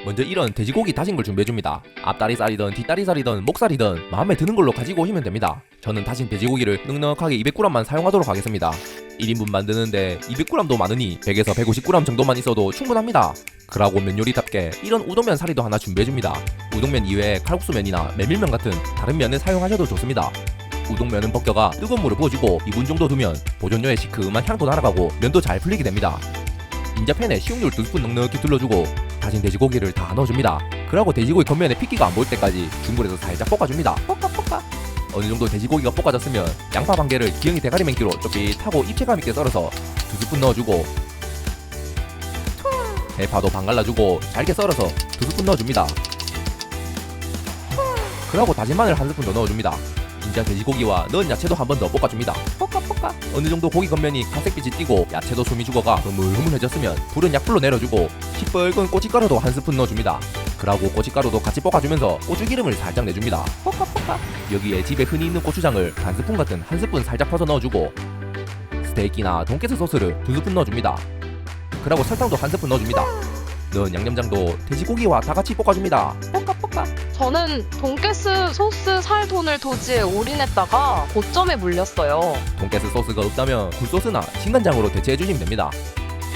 먼저 이런 돼지고기 다진 걸 준비해줍니다. 앞다리살이든 뒷다리살이든 목살이든 마음에 드는 걸로 가지고 오시면 됩니다. 저는 다진 돼지고기를 넉넉하게 200g만 사용하도록 하겠습니다. 1인분 만드는데 200g도 많으니 100에서 150g 정도만 있어도 충분합니다. 그러고 면 요리답게 이런 우동면 사리도 하나 준비해줍니다. 우동면 이외에 칼국수면이나 메밀면 같은 다른 면을 사용하셔도 좋습니다. 우동면은 벗겨가 뜨거운 물을 부어주고 2분 정도 두면 보존료의 시큼한 향도 날아가고 면도 잘 풀리게 됩니다. 인자팬에 식용유를 2스푼 넉넉히 둘러주고 다진 돼지고기를 다 넣어줍니다. 그러고 돼지고기 겉면에 핏기가 안 보일 때까지 중불에서 살짝 볶아줍니다. 볶아. 어느 정도 돼지고기가 볶아졌으면 양파 반 개를 기영이 대가리 맹기로 쫄깃하고 입체감 있게 썰어서 2스푼 넣어주고 대파도 반 갈라주고 잘게 썰어서 2스푼 넣어줍니다. 그러고 다진 마늘 1스푼 더 넣어줍니다. 인자 돼지고기와 넣은 야채도 한 번 더 볶아줍니다. 볶아. 어느 정도 고기 겉면이 갈색빛이 띠고 야채도 숨이 죽어가 흐물흐물해졌으면 불은 약불로 내려주고 시뻘건 고춧가루도 1스푼 넣어줍니다. 그러고 고춧가루도 같이 볶아주면서 고추기름을 살짝 내줍니다. 볶아. 여기에 집에 흔히 있는 고추장을 반스푼 같은 1스푼 살짝 퍼서 넣어주고 스테이키나 돈가스 소스를 2스푼 넣어줍니다. 그리고 설탕도 1스푼 넣어줍니다. 넣은 양념장도 돼지고기와 다 같이 볶아줍니다. 볶아. 저는 돈가스 소스 살돈을 도지에 올인했다가 고점에 물렸어요. 돈가스 소스가 없다면 굴소스나 진간장으로 대체해주시면 됩니다.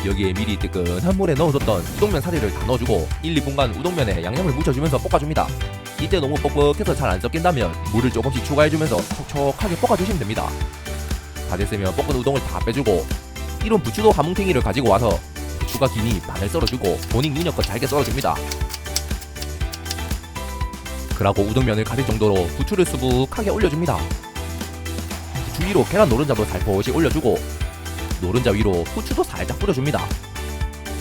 여기에 미리 뜨끈한 물에 넣어뒀던 우동면 사리를 다 넣어주고 1, 2분간 우동면에 양념을 묻혀주면서 볶아줍니다. 이때 너무 뻑뻑해서 잘 안 섞인다면 물을 조금씩 추가해주면서 촉촉하게 볶아주시면 됩니다. 다 됐으면 볶은 우동을 다 빼주고 이런 부추도 한 뭉탱이를 가지고 와서 부추가 기니 반을 썰어주고 본인 눈여껏 잘게 썰어줍니다. 그러고 우동면을 가릴 정도로 부추를 수북하게 올려줍니다. 부추 위로 계란 노른자도 살포시 올려주고 노른자 위로 후추도 살짝 뿌려줍니다.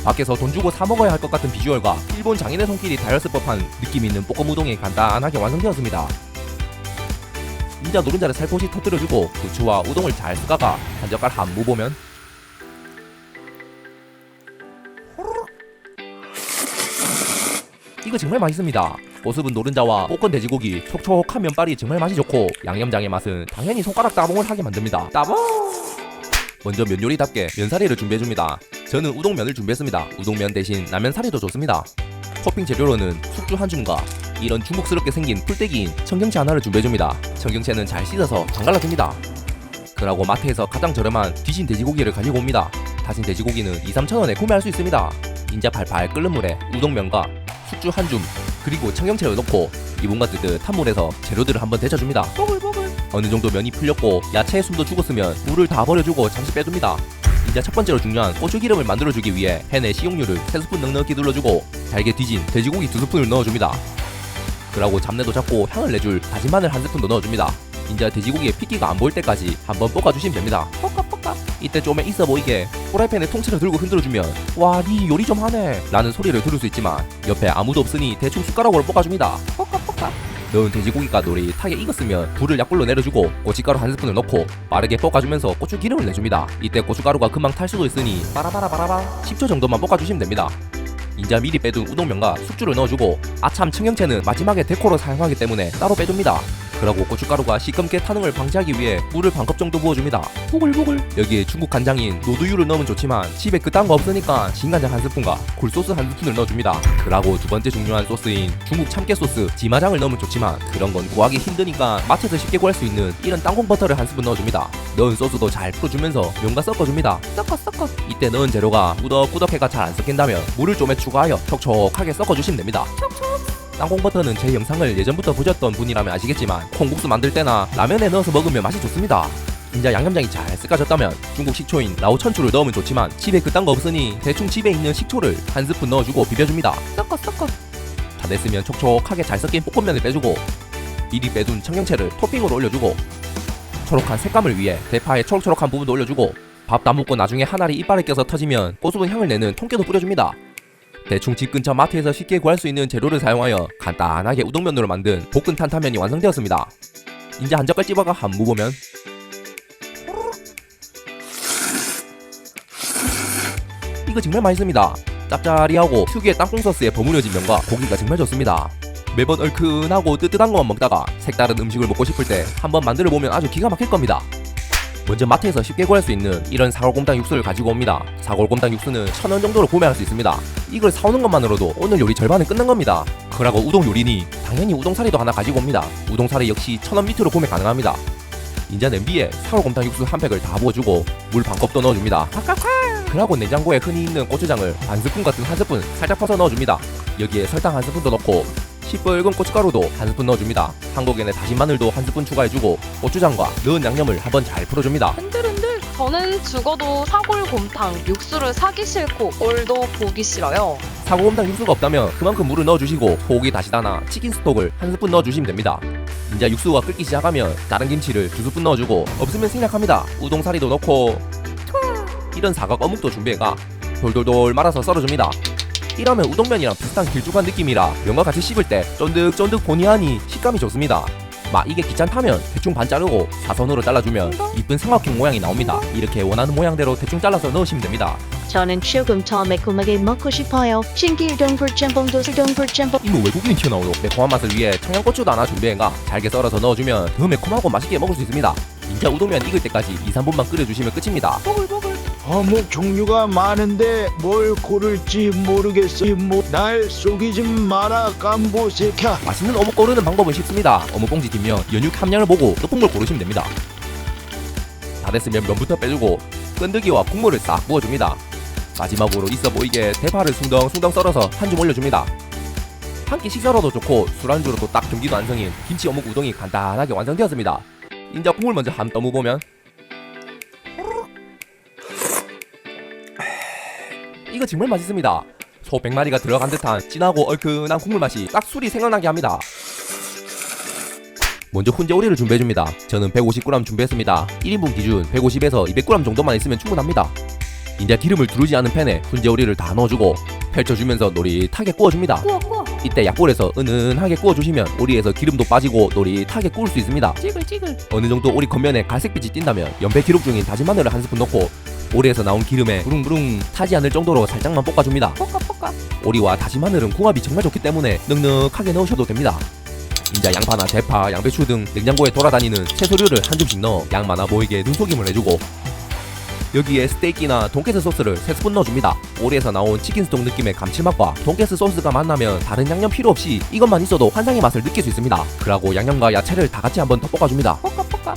밖에서 돈 주고 사 먹어야 할 것 같은 비주얼과 일본 장인의 손길이 달렸을 법한 느낌 있는 볶음 우동이 간단하게 완성되었습니다. 인자 노른자를 살포시 터뜨려주고 부추와 우동을 잘 섞어가 한 젓갈 한 무보면 이거 정말 맛있습니다. 보습은 노른자와 볶은 돼지고기, 촉촉한 면발이 정말 맛이 좋고 양념장의 맛은 당연히 손가락 따봉을 하게 만듭니다. 따봉! 먼저 면 요리답게 면사리를 준비해줍니다. 저는 우동면을 준비했습니다. 우동면 대신 라면사리도 좋습니다. 토핑 재료로는 숙주 한 줌과 이런 중국스럽게 생긴 풀떼기인 청경채 하나를 준비해줍니다. 청경채는 잘 씻어서 장 갈라줍니다. 그러고 마트에서 가장 저렴한 뒤진 돼지고기를 가지고 옵니다. 다진 돼지고기는 2-3천원에 구매할 수 있습니다. 인자 팔팔 끓는 물에 우동면과 숙주 한 줌 그리고 청경채를 넣고 2분간 뜨뜻한 물에서 재료들을 한번 데쳐줍니다. 보글보글. 어느 정도 면이 풀렸고 야채의 숨도 죽었으면 물을 다 버려주고 잠시 빼둡니다. 이제 첫 번째로 중요한 고추기름을 만들어주기 위해 팬에 식용유를 3스푼 넉넉히 둘러주고 잘게 뒤진 돼지고기 2스푼을 넣어줍니다. 그러고 잡내도 잡고 향을 내줄 다진 마늘 1스푼 더 넣어줍니다. 이제 돼지고기의 핏기가 안 보일 때까지 한번 볶아주시면 됩니다. 볶아. 이때 좀 있어 보이게 프라이팬에 통째로 들고 흔들어주면 와, 니 요리 좀 하네 라는 소리를 들을 수 있지만 옆에 아무도 없으니 대충 숟가락으로 볶아줍니다. 볶아. 넣은 돼지고기가 노릿하게 익었으면 불을 약불로 내려주고 고춧가루 1스푼을 넣고 빠르게 볶아주면서 고추기름을 내줍니다. 이때 고춧가루가 금방 탈 수도 있으니 바라바라 10초 정도만 볶아주시면 됩니다. 인자 미리 빼둔 우동면과 숙주를 넣어주고 아참 청경채는 마지막에 데코로 사용하기 때문에 따로 빼둡니다. 그러고 고춧가루가 시큼게 타는 걸 방지하기 위해 물을 반컵 정도 부어줍니다. 보글보글. 여기에 중국 간장인 노두유를 넣으면 좋지만 집에 그딴 거 없으니까 진간장 1스푼과 굴소스 1스푼을 넣어줍니다. 그러고 두 번째 중요한 소스인 중국 참깨 소스 지마장을 넣으면 좋지만 그런 건 구하기 힘드니까 마트에서 쉽게 구할 수 있는 이런 땅콩 버터를 1스푼 넣어줍니다. 넣은 소스도 잘 풀어주면서 면과 섞어줍니다. 섞어. 이때 넣은 재료가 꾸덕꾸덕해가 잘 안 섞인다면 물을 좀에 추가하여 촉촉하게 섞어주시면 됩니다. 땅콩버터는 제 영상을 예전부터 보셨던 분이라면 아시겠지만 콩국수 만들 때나 라면에 넣어서 먹으면 맛이 좋습니다. 이제 양념장이 잘 섞어졌다면 중국 식초인 라오천추를 넣으면 좋지만 집에 그딴 거 없으니 대충 집에 있는 식초를 1스푼 넣어주고 비벼줍니다. 섞어. 다 됐으면 촉촉하게 잘 섞인 볶음면을 빼주고 미리 빼둔 청경채를 토핑으로 올려주고 초록한 색감을 위해 대파의 초록초록한 부분도 올려주고 밥 다 먹고 나중에 한 알이 이빨에 껴서 터지면 고소한 향을 내는 통깨도 뿌려줍니다. 대충 집 근처 마트에서 쉽게 구할 수 있는 재료를 사용하여 간단하게 우동면으로 만든 볶은 탄탄면이 완성되었습니다. 이제 한 젓갈 집어가 한 무보면 이거 정말 맛있습니다. 짭짜리하고 특유의 땅콩 소스에 버무려진 면과 고기가 정말 좋습니다. 매번 얼큰하고 뜨뜻한 것만 먹다가 색다른 음식을 먹고 싶을 때 한번 만들어보면 아주 기가 막힐 겁니다. 먼저 마트에서 쉽게 구할 수 있는 이런 사골곰탕 육수를 가지고 옵니다. 사골곰탕 육수는 1,000원 정도로 구매할 수 있습니다. 이걸 사오는 것만으로도 오늘 요리 절반은 끝난 겁니다. 그러고 우동 요리니 당연히 우동사리도 하나 가지고 옵니다. 우동사리 역시 1,000원 밑으로 구매 가능합니다. 이제 냄비에 사골곰탕 육수 한 팩을 다 부어주고 물 반 컵도 넣어줍니다. 그러고 냉장고에 흔히 있는 고추장을 반 스푼 같은 한 스푼 살짝 퍼서 넣어줍니다. 여기에 설탕 한 스푼도 넣고 시뻘건 고춧가루도 한 스푼 넣어줍니다. 한국에는 다진 마늘도 한 스푼 추가해주고 고추장과 넣은 양념을 한번 잘 풀어줍니다. 흔들흔들. 저는 죽어도 사골곰탕 육수를 사기 싫고 꼴도 보기 싫어요. 사골곰탕 육수가 없다면 그만큼 물을 넣어주시고 고기 다시다나 치킨 스톡을 한 스푼 넣어주시면 됩니다. 이제 육수가 끓기 시작하면 다른 김치를 2스푼 넣어주고 없으면 생략합니다. 우동사리도 넣고 이런 사각 어묵도 준비해가 돌돌돌 말아서 썰어줍니다. 이러면 우동면이랑 비슷한 길쭉한 느낌이라 면과 같이 씹을 때 쫀득쫀득 보니하니 식감이 좋습니다. 이게 귀찮다면 대충 반 자르고 사선으로 잘라주면 이쁜 삼각형 모양이 나옵니다. 이렇게 원하는 모양대로 대충 잘라서 넣으시면 됩니다. 저는 조금 더 매콤하게 먹고 싶어요. 신기동 불짬뽕 도시동 불짬뽕. 이모 외국인이 튀어나오도 매콤한 맛을 위해 청양고추도 하나 준비해가 잘게 썰어서 넣어주면 더 매콤하고 맛있게 먹을 수 있습니다. 이제 우동면 익을 때까지 2-3분만 끓여주시면 끝입니다. 어묵 종류가 많은데 뭘 고를지 모르겠어. 날 속이지 마라 깜보새끼야. 맛있는 어묵 고르는 방법은 쉽습니다. 어묵 봉지 뒷면 연육 함량을 보고 높은 걸 고르시면 됩니다. 다 됐으면 면부터 빼주고 끈들기와 국물을 싹 부어줍니다. 마지막으로 있어 보이게 대파를 숭덩숭덩 썰어서 한 줌 올려줍니다. 한 끼 식사로도 좋고 술안주로도 딱 경기도 안성인 김치 어묵 우동이 간단하게 완성되었습니다. 인자 국물 먼저 한 떠무보면 이거 정말 맛있습니다. 소 100마리가 들어간 듯한 진하고 얼큰한 국물 맛이 딱 술이 생각나게 합니다. 먼저 훈제 오리를 준비해줍니다. 저는 150g 준비했습니다. 1인분 기준 150에서 200g 정도만 있으면 충분합니다. 이제 기름을 두르지 않은 팬에 훈제 오리를 다 넣어주고 펼쳐주면서 노릿하게 구워줍니다. 이때 약불에서 은은하게 구워주시면 오리에서 기름도 빠지고 노릿하게 구울 수 있습니다. 찌글찌글. 어느 정도 오리 겉면에 갈색빛이 띈다면 연배 기록 중인 다진 마늘을 한 스푼 넣고 오리에서 나온 기름에 부릉부릉 타지 않을 정도로 살짝만 볶아줍니다. 오리와 다진 마늘은 궁합이 정말 좋기 때문에 넉넉하게 넣으셔도 됩니다. 이제 양파나 대파, 양배추 등 냉장고에 돌아다니는 채소류를 한 줌씩 넣어 양 많아 보이게 눈속임을 해주고 여기에 스테이키나 돈까스 소스를 3스푼 넣어줍니다. 오리에서 나온 치킨 스톡 느낌의 감칠맛과 돈까스 소스가 만나면 다른 양념 필요 없이 이것만 있어도 환상의 맛을 느낄 수 있습니다. 그리고 양념과 야채를 다 같이 한번 더 볶아줍니다.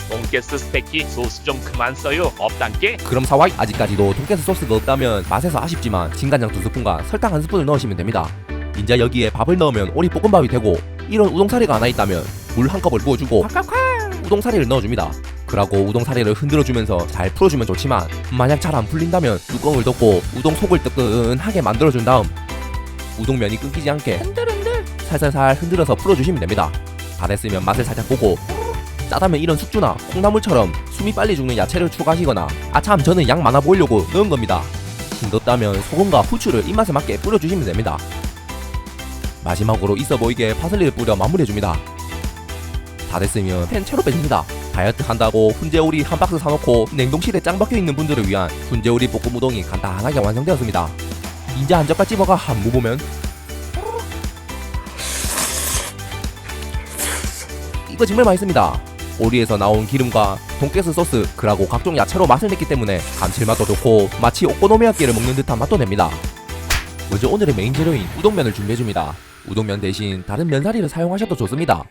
돈가스 스테이키 소스 좀 그만 써요. 없단께? 그럼 사와이 아직까지도 돈까스 소스가 없다면 맛에서 아쉽지만 진간장 2스푼과 설탕 1스푼을 넣으시면 됩니다. 이제 여기에 밥을 넣으면 오리 볶음밥이 되고 이런 우동사리가 하나 있다면 물 한 컵을 부어주고 우동사리를 넣어줍니다. 그리고 우동사리를 흔들어주면서 잘 풀어주면 좋지만 만약 잘 안 풀린다면 뚜껑을 덮고 우동 속을 뜨끈하게 만들어준 다음 우동면이 끊기지 않게 살살살 흔들어서 풀어주시면 됩니다. 다 됐으면 맛을 살짝 보고 짜다면 이런 숙주나 콩나물처럼 숨이 빨리 죽는 야채를 추가하시거나 아참 저는 양 많아 보이려고 넣은 겁니다. 싱겁다면 소금과 후추를 입맛에 맞게 뿌려주시면 됩니다. 마지막으로 있어 보이게 파슬리를 뿌려 마무리해줍니다. 다 됐으면 팬 채로 빼줍니다. 다이어트 한다고 훈제오리 한 박스 사놓고 냉동실에 짱 박혀있는 분들을 위한 훈제오리 볶음 우동이 간단하게 완성되었습니다. 이제 한 젓갈 집어가 한 무보면 이거 정말 맛있습니다. 오리에서 나온 기름과 돈가스 소스 그리고 각종 야채로 맛을 냈기 때문에 감칠맛도 좋고 마치 오코노미야끼를 먹는 듯한 맛도 냅니다. 먼저 오늘의 메인 재료인 우동면을 준비해줍니다. 우동면 대신 다른 면사리를 사용하셔도 좋습니다.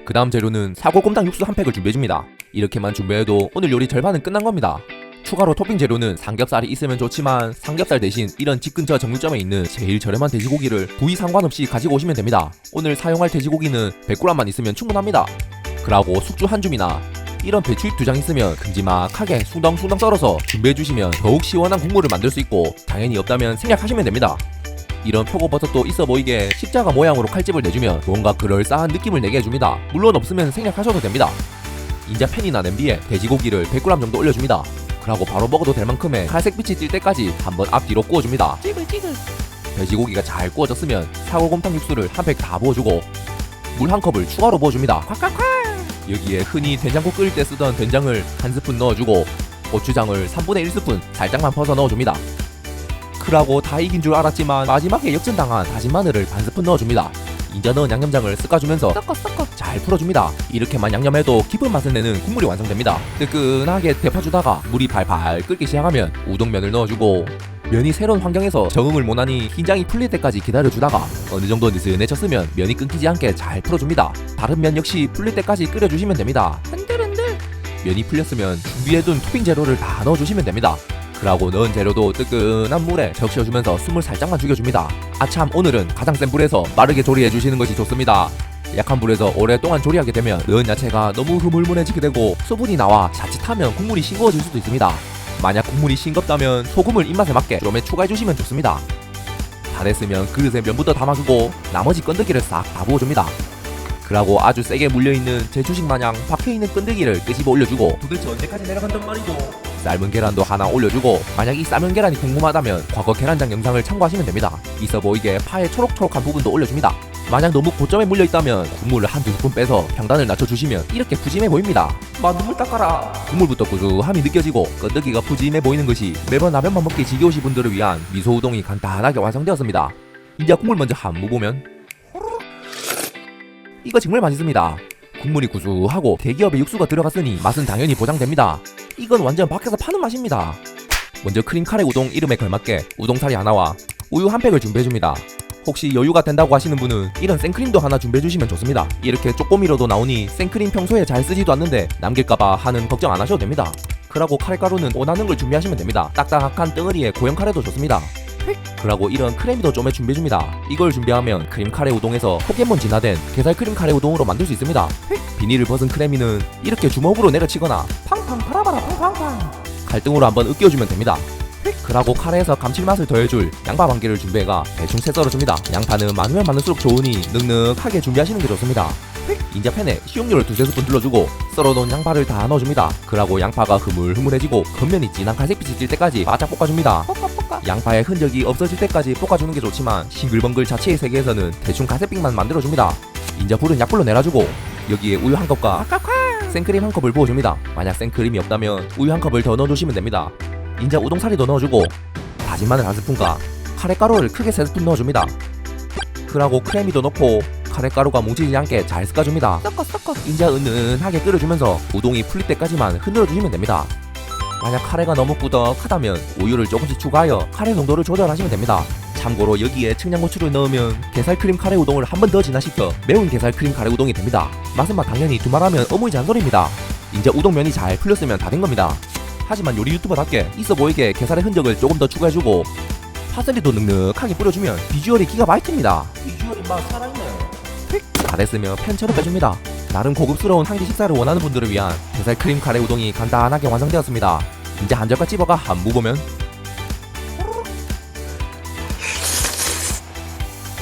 그 다음 재료는 사골곰탕 육수 한 팩을 준비해줍니다. 이렇게만 준비해도 오늘 요리 절반은 끝난 겁니다. 추가로 토핑 재료는 삼겹살이 있으면 좋지만 삼겹살 대신 이런 집 근처 정육점에 있는 제일 저렴한 돼지고기를 부위 상관없이 가지고 오시면 됩니다. 오늘 사용할 돼지고기는 100g만 있으면 충분합니다. 그리고 숙주 한 줌이나 이런 배추잎 2장 있으면 큼지막하게 숭덩숭덩 썰어서 준비해주시면 더욱 시원한 국물을 만들 수 있고 당연히 없다면 생략하시면 됩니다. 이런 표고버섯도 있어 보이게 십자가 모양으로 칼집을 내주면 뭔가 그럴싸한 느낌을 내게 해줍니다. 물론 없으면 생략하셔도 됩니다. 이제 팬이나 냄비에 돼지고기를 100g 정도 올려줍니다. 그리고 바로 먹어도 될 만큼의 갈색빛이 뜰 때까지 한번 앞뒤로 구워줍니다. 돼지고기가 잘 구워졌으면 사골곰탕 육수를 한 팩 다 부어주고 물 한 컵을 추가로 부어줍니다. 여기에 흔히 된장국 끓일 때 쓰던 된장을 한 스푼 넣어주고 고추장을 3분의 1스푼 살짝만 퍼서 넣어줍니다. 그러고 다 이긴 줄 알았지만 마지막에 역전당한 다진 마늘을 반 스푼 넣어줍니다. 인자 넣은 양념장을 섞어주면서 잘 풀어줍니다. 이렇게만 양념해도 깊은 맛을 내는 국물이 완성됩니다. 뜨끈하게 데펴주다가 물이 팔팔 끓기 시작하면 우동면을 넣어주고 면이 새로운 환경에서 적응을 못하니 긴장이 풀릴 때까지 기다려주다가 어느 정도 느슨해졌으면 면이 끊기지 않게 잘 풀어줍니다. 다른 면 역시 풀릴 때까지 끓여주시면 됩니다. 흔들흔들. 면이 풀렸으면 준비해둔 토핑 재료를 다 넣어주시면 됩니다. 그러고 넣은 재료도 뜨끈한 물에 적셔주면서 숨을 살짝만 죽여줍니다. 아참, 오늘은 가장 센 불에서 빠르게 조리해주시는 것이 좋습니다. 약한 불에서 오랫동안 조리하게 되면 넣은 야채가 너무 흐물흐물해지게 되고 수분이 나와 자칫하면 국물이 싱거워질 수도 있습니다. 만약 국물이 싱겁다면 소금을 입맛에 맞게 좀에 추가해주시면 좋습니다. 다 됐으면 그릇에 면부터 담아주고 나머지 건더기를 싹 다 부어줍니다. 그러고 아주 세게 물려있는 제 주식 마냥 박혀있는 건더기를 끄집어 올려주고 도대체 언제까지 내려간단 말이고 삶은 계란도 하나 올려주고 만약 이 삶은 계란이 궁금하다면 과거 계란장 영상을 참고하시면 됩니다. 있어 보이게 파의 초록초록한 부분도 올려줍니다. 만약 너무 고점에 물려있다면 국물을 한 두 스푼 빼서 평단을 낮춰주시면 이렇게 푸짐해 보입니다. 눈물 닦아라. 국물부터 구수함이 느껴지고 건더기가 푸짐해 보이는 것이 매번 라면만 먹기 지겨우신 분들을 위한 미소우동이 간단하게 완성되었습니다. 이제 국물 먼저 한무 보면 이거 정말 맛있습니다. 국물이 구수하고 대기업의 육수가 들어갔으니 맛은 당연히 보장됩니다. 이건 완전 밖에서 파는 맛입니다. 먼저 크림 카레 우동 이름에 걸맞게 우동사리 하나와 우유 한 팩을 준비해줍니다. 혹시 여유가 된다고 하시는 분은 이런 생크림도 하나 준비해주시면 좋습니다. 이렇게 조금이라도 나오니 생크림 평소에 잘 쓰지도 않는데 남길까봐 하는 걱정 안 하셔도 됩니다. 그러고 카레가루는 원하는 걸 준비하시면 됩니다. 딱딱한 덩어리에 고형 카레도 좋습니다. 그러고 이런 크래미도 좀에 준비해줍니다. 이걸 준비하면 크림 카레 우동에서 포켓몬 진화된 게살 크림 카레 우동으로 만들 수 있습니다. 비닐을 벗은 크래미는 이렇게 주먹으로 내려치거나 팡팡 파라바라 팡팡팡 갈등으로 한번 으깨워주면 됩니다. 그러고 카레에서 감칠맛을 더해줄 양파 반 개를 준비해가 대충 채 썰어줍니다. 양파는 많으면 많을수록 좋으니 넉넉하게 준비하시는 게 좋습니다. 인자 팬에 식용유를 두세 스푼 둘러주고 썰어놓은 양파를 다 넣어줍니다. 그러고 양파가 흐물흐물해지고 겉면이 진한 갈색빛이 질 때까지 바짝 볶아줍니다. 양파의 흔적이 없어질 때까지 볶아주는 게 좋지만 싱글벙글 자체의 세계에서는 대충 갈색빛만 만들어줍니다. 인자 불은 약불로 내려주고 여기에 우유 한 컵과 생크림 한 컵을 부어줍니다. 만약 생크림이 없다면 우유 한 컵을 더 넣어주시면 됩니다. 인자 우동사리도 넣어주고 다진 마늘 한 스푼과 카레가루를 크게 3스푼 넣어줍니다. 그러고 크래미도 넣고 카레가루가 뭉치지 않게 잘 섞어줍니다. 인자 은은하게 끓여주면서 우동이 풀릴 때까지만 흔들어주시면 됩니다. 만약 카레가 너무 꾸덕하다면 우유를 조금씩 추가하여 카레 농도를 조절하시면 됩니다. 참고로 여기에 청양고추를 넣으면 게살크림 카레 우동을 한 번 더 진화시켜 매운 게살크림 카레 우동이 됩니다. 맛은 당연히 두말하면 어묵이 잔소리입니다. 이제 우동면이 잘 풀렸으면 다 된 겁니다. 하지만 요리 유튜버답게 있어 보이게 게살의 흔적을 조금 더 추가해주고 파슬리도 넉넉하게 뿌려주면 비주얼이 기가 막힙니다. 비주얼이 막 살아있네. 다 됐으면 팬처럼 빼줍니다. 나름 고급스러운 한 끼 식사를 원하는 분들을 위한 게살크림 카레 우동이 간단하게 완성되었습니다. 이제 한 젓갈 집어가 한무 보면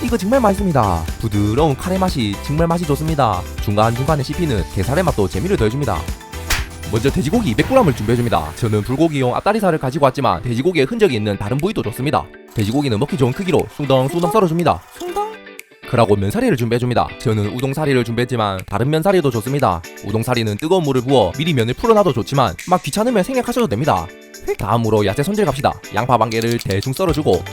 이거 정말 맛있습니다. 부드러운 카레 맛이 정말 맛이 좋습니다. 중간중간에 씹히는 게살의 맛도 재미를 더해줍니다. 먼저 돼지고기 200g을 준비해줍니다. 저는 불고기용 앞다리살을 가지고 왔지만 돼지고기에 흔적이 있는 다른 부위도 좋습니다. 돼지고기는 먹기 좋은 크기로 숭덩숭덩 썰어줍니다. 그러고 면사리를 준비해줍니다. 저는 우동사리를 준비했지만 다른 면사리도 좋습니다. 우동사리는 뜨거운 물을 부어 미리 면을 풀어놔도 좋지만 막 귀찮으면 생략하셔도 됩니다. 다음으로 야채 손질 갑시다. 양파 반 개를 대충 썰어주고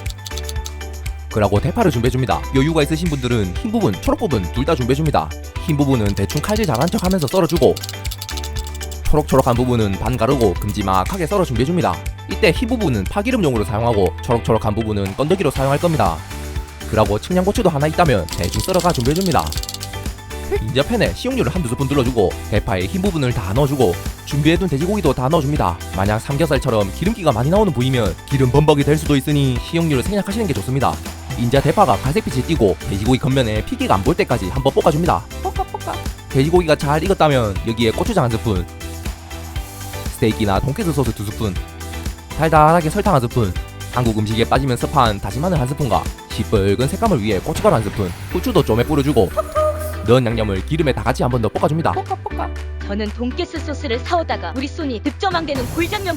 그러고 대파를 준비해줍니다. 여유가 있으신 분들은 흰 부분, 초록 부분 둘 다 준비해줍니다. 흰 부분은 대충 칼질 잘한 척 하면서 썰어주고 초록초록한 부분은 반 가르고 큼지막하게 썰어 준비해줍니다. 이때 흰 부분은 파기름용으로 사용하고 초록초록한 부분은 건더기로 사용할 겁니다. 그러고 청양고추도 하나 있다면 대충 썰어가 준비해줍니다. 인자 팬에 식용유를 한두 스푼 둘러주고 대파의 흰 부분을 다 넣어주고 준비해둔 돼지고기도 다 넣어줍니다. 만약 삼겹살처럼 기름기가 많이 나오는 부위면 기름 범벅이 될 수도 있으니 식용유를 생략하시는 게 좋습니다. 인자 대파가 갈색빛이 띄고 돼지고기 겉면에 피기가 안 보일 때까지 한번 볶아줍니다. 돼지고기가 잘 익었다면 여기에 고추장 한 스푼, 스테이키나 돈까스 소스 2스푼, 달달하게 설탕 1스푼, 한국 음식에 빠지면 습한 다진 마늘 1스푼과 시뻘건 색감을 위해 고춧가루 1스푼, 후추도 좀에 뿌려주고 넣은 양념을 기름에 다 같이 한 번 더 볶아줍니다. 저는 돈가스 소스를 사오다가 우리 손이 득점왕되는 골장면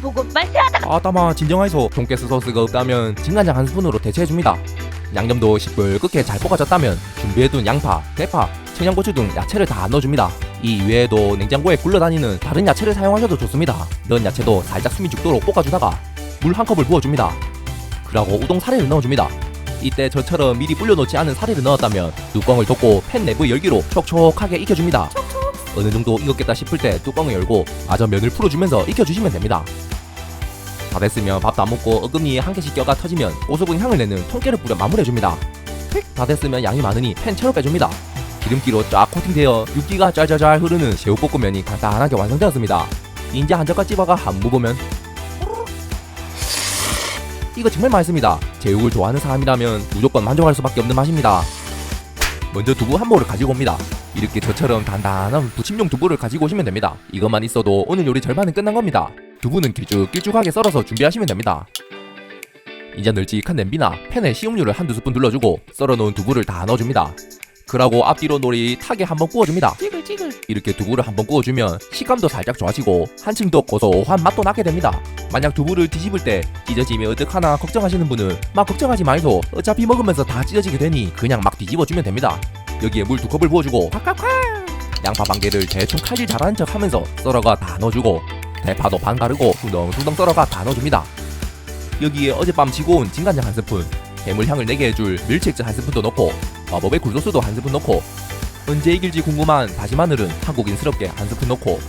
보고 만세하다가 아따마 진정하이소. 돈까스 소스가 없다면 진간장 1스푼으로 대체해줍니다. 양념도 시뻘겋게 잘 볶아졌다면 준비해둔 양파, 대파, 청양고추 등 야채를 다 넣어줍니다. 이 외에도 냉장고에 굴러다니는 다른 야채를 사용하셔도 좋습니다. 넣은 야채도 살짝 숨이 죽도록 볶아주다가 물 한 컵을 부어줍니다. 그러고 우동 사리를 넣어줍니다. 이때 저처럼 미리 불려놓지 않은 사리를 넣었다면 뚜껑을 덮고 팬 내부 열기로 촉촉하게 익혀줍니다. 어느 정도 익었겠다 싶을 때 뚜껑을 열고 마저 면을 풀어주면서 익혀주시면 됩니다. 다 됐으면 밥도 안 먹고 어금니에 한 개씩 껴가 터지면 오소분 향을 내는 통깨를 뿌려 마무리해줍니다. 다 됐으면 양이 많으니 팬 채로 빼줍니다. 기름기로 쫙 코팅되어 윤기가 짤짤짤 흐르는 새우볶음면이 간단하게 완성되었습니다. 이제 한 젓갈 집어가 한 무보면 이거 정말 맛있습니다. 제육을 좋아하는 사람이라면 무조건 만족할 수밖에 없는 맛입니다. 먼저 두부 한 모를 가지고 옵니다. 이렇게 저처럼 단단한 부침용 두부를 가지고 오시면 됩니다. 이것만 있어도 오늘 요리 절반은 끝난 겁니다. 두부는 길쭉길쭉하게 썰어서 준비하시면 됩니다. 이제 널찍한 냄비나 팬에 식용유를 한두 스푼 둘러주고 썰어놓은 두부를 다 넣어줍니다. 그러고 앞뒤로 노릿하게 한번 구워줍니다. 이렇게 두부를 한번 구워주면 식감도 살짝 좋아지고 한층 더 고소한 맛도 나게 됩니다. 만약 두부를 뒤집을 때 찢어지면 어떡하나 걱정하시는 분은 막 걱정하지 마이소. 어차피 먹으면서 다 찢어지게 되니 그냥 막 뒤집어주면 됩니다. 여기에 물 2컵을 부어주고 양파 반 개를 대충 칼질 잘하는 척 하면서 썰어가 다 넣어주고 대파도 반 가르고 숭덩숭덩 썰어가 다 넣어줍니다. 여기에 어젯밤 지고온 진간장 한 스푼, 해물향을 내게 해줄 멸치 액젓 한 스푼도 넣고 마법의 굴소스도 한 스푼 넣고 언제 이길지 궁금한 다시 마늘은 한국인스럽게 한 스푼 넣고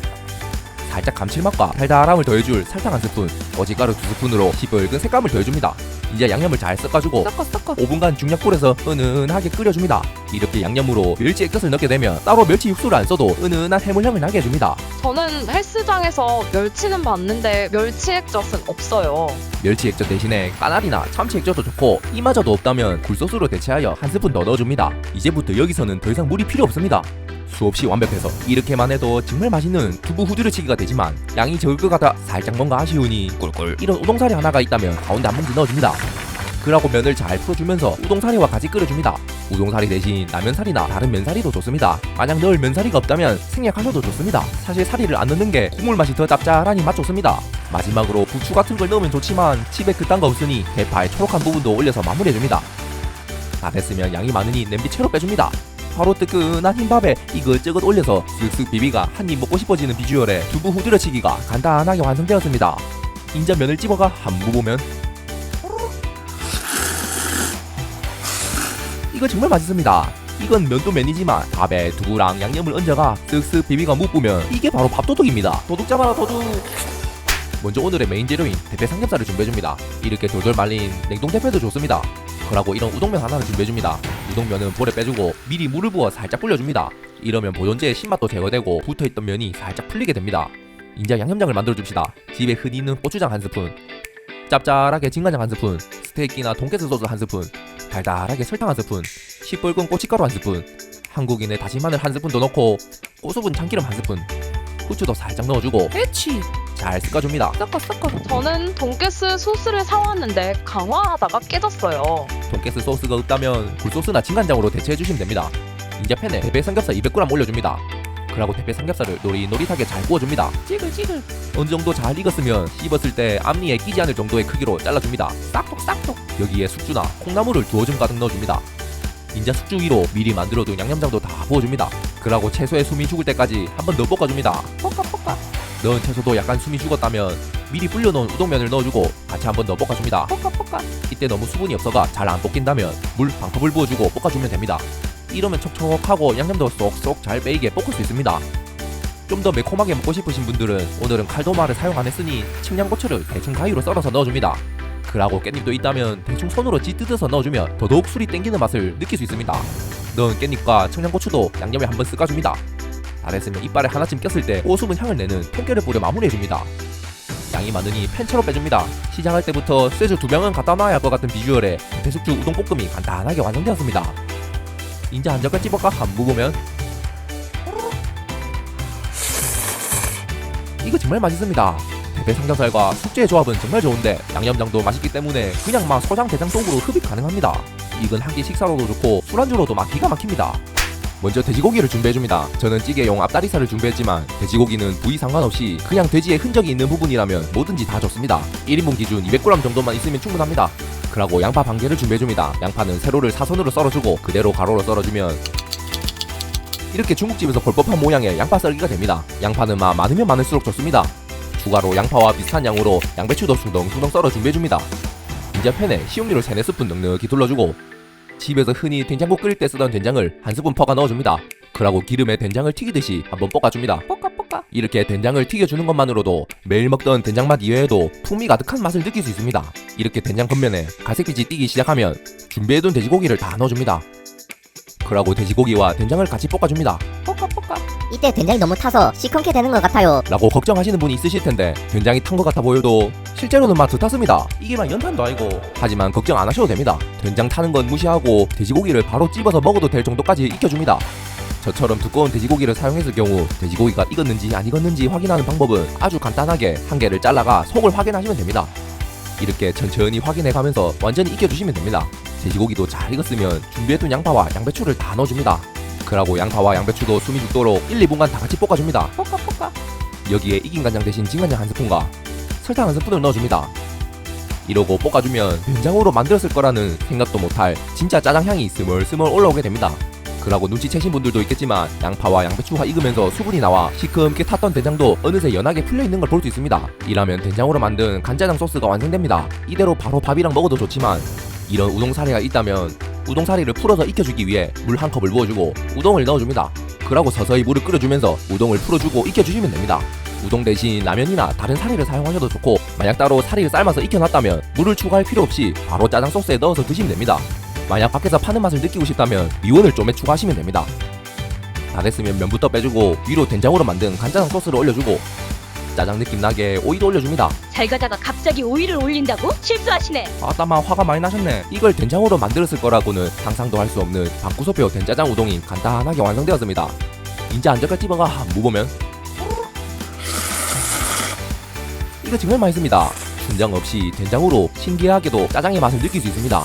살짝 감칠맛과 달달함을 더해줄 설탕 한 스푼, 고춧가루 2스푼으로 시뻘건 색감을 더해줍니다. 이제 양념을 잘 섞어주고 5분간 중약불에서 은은하게 끓여줍니다. 이렇게 양념으로 멸치 액젓을 넣게 되면 따로 멸치 육수를 안 써도 은은한 해물향을 나게 해줍니다. 저는 헬스장에서 멸치는 봤는데 멸치 액젓은 없어요. 멸치 액젓 대신에 까나리나 참치 액젓도 좋고 이마저도 없다면 굴소스로 대체하여 한 스푼 더 넣어줍니다. 이제부터 여기서는 더 이상 물이 필요 없습니다. 수없이 완벽해서 이렇게만 해도 정말 맛있는 두부 후드려치기가 되지만 양이 적을 것 같아 살짝 뭔가 아쉬우니 꿀꿀 이런 우동사리 하나가 있다면 가운데 한 봉지 넣어줍니다. 그러고 면을 잘 풀어주면서 우동사리와 같이 끓여줍니다. 우동사리 대신 라면사리나 다른 면사리도 좋습니다. 만약 넣을 면사리가 없다면 생략하셔도 좋습니다. 사실 사리를 안 넣는 게 국물 맛이 더 짭짤하니 맛 좋습니다. 마지막으로 부추 같은 걸 넣으면 좋지만 집에 그딴 거 없으니 대파의 초록한 부분도 올려서 마무리해줍니다. 다 됐으면 양이 많으니 냄비 채로 빼줍니다. 바로 뜨끈한 흰밥에 이것저것 올려서 쓱쓱 비비가 한 입 먹고 싶어지는 비주얼의 두부 후드려치기가 간단하게 완성되었습니다. 인자 면을 집어가 한 무보면 이거 정말 맛있습니다. 이건 면도 면이지만 밥에 두부랑 양념을 얹어가 쓱쓱 비비가 묵으면 이게 바로 밥도둑입니다. 도둑 잡아라 도둑. 먼저 오늘의 메인 재료인 대패 삼겹살을 준비해줍니다. 이렇게 돌돌 말린 냉동 대패도 좋습니다. 그러고 이런 우동면 하나를 준비해줍니다. 우동면은 볼에 빼주고 미리 물을 부어 살짝 불려줍니다. 이러면 보존제의 신맛도 제거되고 붙어있던 면이 살짝 풀리게 됩니다. 이제 양념장을 만들어줍시다. 집에 흔히 있는 고추장 한 스푼, 짭짤하게 진간장 한 스푼, 스테이키나 돈가스 소스 한 스푼, 달달하게 설탕 한 스푼, 시뻘건 고춧가루 한 스푼, 한국인의 다진 마늘 한 스푼도 넣고 고수분 참기름 한 스푼, 후추도 살짝 넣어주고 잘 섞어줍니다. 저는 돈가스 소스를 사왔는데 강화하다가 깨졌어요. 돈가스 소스가 없다면 굴소스나 진간장으로 대체해주시면 됩니다. 이제 팬에 대패 삼겹살 200g 올려줍니다. 그리고 대패 삼겹살을 노릿노릿하게 잘 구워줍니다. 어느 정도 잘 익었으면 씹었을 때 앞니에 끼지 않을 정도의 크기로 잘라줍니다. 싹둑. 여기에 숙주나 콩나물을 두어 줌 가득 넣어줍니다. 인자 숙주 위로 미리 만들어둔 양념장도 다 부어줍니다. 그리고 채소에 숨이 죽을 때까지 한 번 더 볶아줍니다. 넣은 채소도 약간 숨이 죽었다면 미리 불려놓은 우동면을 넣어주고 같이 한 번 더 볶아줍니다. 이때 너무 수분이 없어가 잘 안 볶인다면 물 반컵을 부어주고 볶아주면 됩니다. 이러면 촉촉하고 양념도 쏙쏙 잘 배이게 볶을 수 있습니다. 좀 더 매콤하게 먹고 싶으신 분들은 오늘은 칼도마를 사용 안 했으니 청양고추를 대충 가위로 썰어서 넣어줍니다. 그러고 깻잎도 있다면 대충 손으로 찢어서 넣어주면 더더욱 술이 땡기는 맛을 느낄 수 있습니다. 넣은 깻잎과 청양고추도 양념에 한번 쓱어줍니다. 다 됐으면 이빨에 하나쯤 꼈을 때 고수분 향을 내는 통깨를 뿌려 마무리해줍니다. 양이 많으니 팬처럼 빼줍니다. 시작할 때부터 쇠주 2병은 갖다 놔야 할 것 같은 비주얼의 대숙주 우동볶음이 간단하게 완성되었습니다. 이제 한 젓갈 집어가 한 무보면 이거 정말 맛있습니다. 대패 삼겹살과 숙주의 조합은 정말 좋은데 양념장도 맛있기 때문에 그냥 막 소장 대장 속으로 흡입 가능합니다. 이건 한 끼 식사로도 좋고 술안주로도 막 기가 막힙니다. 먼저 돼지고기를 준비해줍니다. 저는 찌개용 앞다리살을 준비했지만 돼지고기는 부위 상관없이 그냥 돼지의 흔적이 있는 부분이라면 뭐든지 다 좋습니다. 1인분 기준 200g 정도만 있으면 충분합니다. 그리고 양파 반 개를 준비해줍니다. 양파는 세로를 사선으로 썰어주고 그대로 가로로 썰어주면 이렇게 중국집에서 볼 법한 모양의 양파 썰기가 됩니다. 양파는 많으면 많을수록 좋습니다. 추가로 양파와 비슷한 양으로 양배추도 숭덩숭덩 썰어 준비해줍니다. 인자팬에 식용유를 3-4스푼 넉넉히 둘러주고 집에서 흔히 된장국 끓일 때 쓰던 된장을 한 스푼 퍼가 넣어줍니다. 그러고 기름에 된장을 튀기듯이 한번 볶아줍니다. 볶아. 이렇게 된장을 튀겨주는 것만으로도 매일 먹던 된장 맛 이외에도 풍미 가득한 맛을 느낄 수 있습니다. 이렇게 된장 겉면에 갈색빛이 띄기 시작하면 준비해둔 돼지고기를 다 넣어줍니다. 그러고 돼지고기와 된장을 같이 볶아줍니다. 이때 된장이 너무 타서 시큼게 되는 것 같아요. 라고 걱정하시는 분이 있으실 텐데 된장이 탄 것 같아 보여도 실제로는 맛 듯하습니다. 이게 막 연탄도 아니고. 하지만 걱정 안 하셔도 됩니다. 된장 타는 건 무시하고 돼지고기를 바로 찝어서 먹어도 될 정도까지 익혀줍니다. 저처럼 두꺼운 돼지고기를 사용했을 경우 돼지고기가 익었는지 안 익었는지 확인하는 방법은 아주 간단하게 한 개를 잘라가 속을 확인하시면 됩니다. 이렇게 천천히 확인해가면서 완전히 익혀주시면 됩니다. 돼지고기도 잘 익었으면 준비해둔 양파와 양배추를 다 넣어줍니다. 그러고 양파와 양배추도 숨이 죽도록 1-2분간 다 같이 볶아줍니다. 여기에 익인 간장 대신 진간장 1스푼과 설탕 1스푼을 넣어줍니다. 이러고 볶아주면 된장으로 만들었을 거라는 생각도 못할 진짜 짜장 향이 스멀스멀 올라오게 됩니다. 그러고 눈치채신 분들도 있겠지만 양파와 양배추가 익으면서 수분이 나와 시큼게 탔던 된장도 어느새 연하게 풀려있는 걸 볼 수 있습니다. 이라면 된장으로 만든 간짜장 소스가 완성됩니다. 이대로 바로 밥이랑 먹어도 좋지만 이런 우동사리가 있다면 우동사리를 풀어서 익혀주기 위해 물 한 컵을 부어주고 우동을 넣어줍니다. 그러고 서서히 물을 끓여주면서 우동을 풀어주고 익혀주시면 됩니다. 우동 대신 라면이나 다른 사리를 사용하셔도 좋고 만약 따로 사리를 삶아서 익혀놨다면 물을 추가할 필요 없이 바로 짜장 소스에 넣어서 드시면 됩니다. 만약 밖에서 파는 맛을 느끼고 싶다면 미원을 좀에 추가하시면 됩니다. 다 됐으면 면부터 빼주고 위로 된장으로 만든 간짜장 소스를 올려주고 짜장 느낌 나게 오이도 올려줍니다. 잘 가다가 갑자기 오이를 올린다고? 실수하시네. 아따마 화가 많이 나셨네. 이걸 된장으로 만들었을 거라고는 상상도 할 수 없는 방구소표 된짜장 우동이 간단하게 완성되었습니다. 인자 한 젓갈 집어가 무보면 이거 정말 맛있습니다. 순장 없이 된장으로 신기하게도 짜장의 맛을 느낄 수 있습니다.